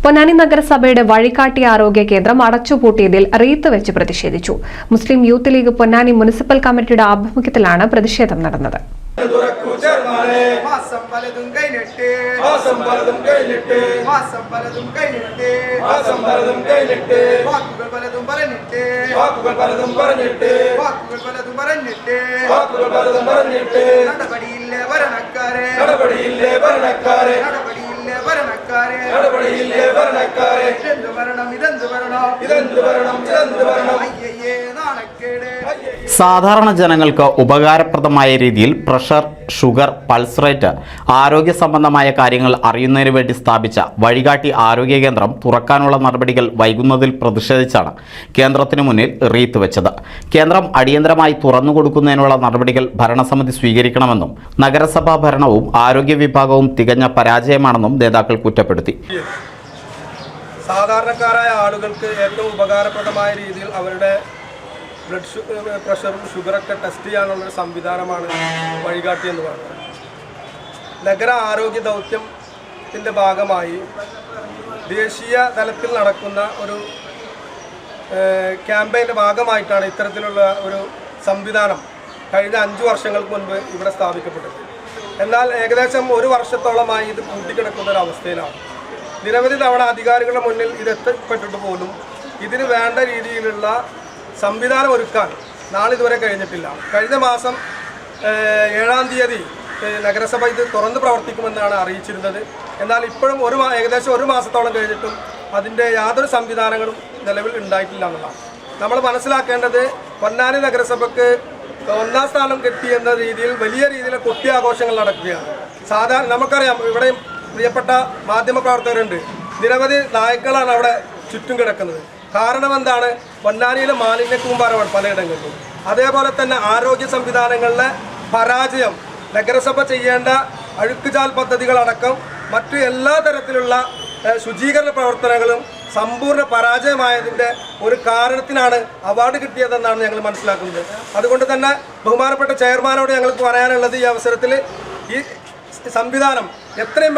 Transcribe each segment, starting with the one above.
പൊന്നാനി നഗരസഭയുടെ വഴികാട്ടി ആരോഗ്യ കേന്ദ്രം അടച്ചുപൂട്ടിയതിൽ റീത്ത് വെച്ച് പ്രതിഷേധിച്ചു. മുസ്ലിം യൂത്ത് ലീഗ് പൊന്നാനി മുനിസിപ്പൽ കമ്മിറ്റിയുടെ ആഭിമുഖ്യത്തിലാണ് പ്രതിഷേധം നടന്നത്. സാധാരണ ജനങ്ങൾക്ക് ഉപകാരപ്രദമായ രീതിയിൽ പ്രഷർ, ഷുഗർ, പൾസ് റേറ്റ്, ആരോഗ്യ സംബന്ധമായ കാര്യങ്ങൾ അറിയുന്നതിന് വേണ്ടി സ്ഥാപിച്ച വഴികാട്ടി ആരോഗ്യ കേന്ദ്രം തുറക്കാനുള്ള നടപടികൾ വൈകുന്നതിൽ പ്രതിഷേധിച്ചാണ് കേന്ദ്രത്തിന് മുന്നിൽ റീത്ത് വെച്ചത്. കേന്ദ്രം അടിയന്തരമായി തുറന്നുകൊടുക്കുന്നതിനുള്ള നടപടികൾ ഭരണസമിതി സ്വീകരിക്കണമെന്നും നഗരസഭാ ഭരണവും ആരോഗ്യ വിഭാഗവും തികഞ്ഞ പരാജയമാണെന്നും നേതാക്കൾ കുറ്റപ്പെടുത്തി. സാധാരണക്കാരായ ആളുകൾക്ക് ഏറ്റവും ഉപകാരപ്രദമായ രീതിയിൽ അവരുടെ പ്രഷറും ഷുഗറൊക്കെ ടെസ്റ്റ് ചെയ്യാനുള്ളൊരു സംവിധാനമാണ് വഴികാട്ടി എന്ന് പറയുന്നത്. നഗര ആരോഗ്യ ദൗത്യത്തിൻ്റെ ഭാഗമായി ദേശീയ തലത്തിൽ നടക്കുന്ന ഒരു ക്യാമ്പയിൻ്റെ ഭാഗമായിട്ടാണ് ഇത്തരത്തിലുള്ള ഒരു സംവിധാനം കഴിഞ്ഞ 5 വർഷങ്ങൾക്ക് മുൻപ് ഇവിടെ സ്ഥാപിക്കപ്പെട്ടത്. എന്നാൽ ഏകദേശം 1 വർഷത്തോളമായി ഇത് പൂട്ടിക്കിടക്കുന്ന ഒരു അവസ്ഥയിലാണ്. നിരവധി തവണ അധികാരികളുടെ മുന്നിൽ ഇത് എത്തപ്പെട്ടിട്ട് പോലും ഇതിന് വേണ്ട രീതിയിലുള്ള സംവിധാനം ഒരുക്കാൻ നാളിതുവരെ കഴിഞ്ഞിട്ടില്ല. കഴിഞ്ഞ മാസം 7-ാം തീയതി നഗരസഭ ഇത് തുറന്ന് പ്രവർത്തിക്കുമെന്നാണ് അറിയിച്ചിരുന്നത്. എന്നാൽ ഇപ്പോഴും ഏകദേശം 1 മാസത്തോളം കഴിഞ്ഞിട്ടും അതിൻ്റെ യാതൊരു സംവിധാനങ്ങളും നിലവിൽ ഉണ്ടായിട്ടില്ല എന്നുള്ളതാണ്. നമ്മൾ മനസ്സിലാക്കേണ്ടത് പൊന്നാനി നഗരസഭയ്ക്ക് 1ാം സ്ഥാനം കിട്ടിയെന്ന രീതിയിൽ വലിയ രീതിയിലെ കൊട്ടിയാഘോഷങ്ങൾ നടക്കുകയാണ്. സാധാരണ നമുക്കറിയാം, ഇവിടെ പ്രിയപ്പെട്ട മാധ്യമപ്രവർത്തകരുണ്ട്, നിരവധി നായ്ക്കളാണ് അവിടെ ചുറ്റും കിടക്കുന്നത്. കാരണം എന്താണ്? പൊന്നാനിയിലെ മാലിന്യ കൂമ്പാരമാണ് പലയിടങ്ങളിലും. അതേപോലെ തന്നെ ആരോഗ്യ സംവിധാനങ്ങളിലെ പരാജയം, നഗരസഭ ചെയ്യേണ്ട അഴുക്കുചാൽ പദ്ധതികളടക്കം മറ്റു എല്ലാ തരത്തിലുള്ള ശുചീകരണ പ്രവർത്തനങ്ങളും സമ്പൂർണ്ണ പരാജയമായതിൻ്റെ ഒരു കാരണത്തിനാണ് അവാർഡ് കിട്ടിയതെന്നാണ് ഞങ്ങൾ മനസ്സിലാക്കുന്നത്. അതുകൊണ്ട് തന്നെ ബഹുമാനപ്പെട്ട ചെയർമാനോട് ഞങ്ങൾക്ക് പറയാനുള്ളത്, ഈ അവസരത്തിൽ ഈ സംവിധാനം എത്രയും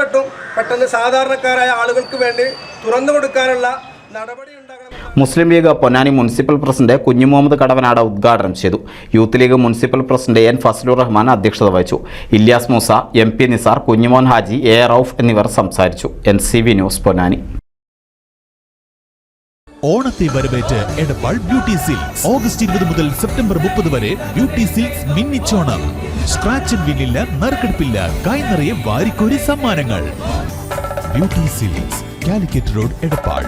പെട്ടെന്ന് സാധാരണക്കാരായ ആളുകൾക്ക് വേണ്ടി തുറന്നു കൊടുക്കാനുള്ള നടപടി ഉണ്ടാകണം. മുസ്ലിം ലീഗ് പൊന്നാനി മുനിസിപ്പൽ പ്രസിഡന്റ് കുഞ്ഞു മുഹമ്മദ് കടവനാട് ഉദ്ഘാടനം ചെയ്തു. Youth league municipal president N Fazlur Rahman അധ്യക്ഷത വഹിച്ചു. ഇല്യാസ് മൂസ, MP നിസാർ, കുഞ്ഞുമോൻ ഹാജി, A റൌഫ് എന്നിവർ സംസാരിച്ചു. NCV news Ponnani. ഓണത്തെ വരവേറ്റ് എടപ്പാൾ ബ്യൂട്ടി സിൽക്സ്. ഓഗസ്റ്റ് 20 മുതൽ സെപ്റ്റംബർ 30 വരെ ബ്യൂട്ടി സിൽക്സ് മിന്നിച്ചോണം. സ്ക്രാച്ച് ആൻഡ് വിന്നില്ല, നറുക്കെടുപ്പില്ല, കൈ നിറയെ വാരിക്കോരി സമ്മാനങ്ങൾ. Beauty silks, Calicut road, Edappal.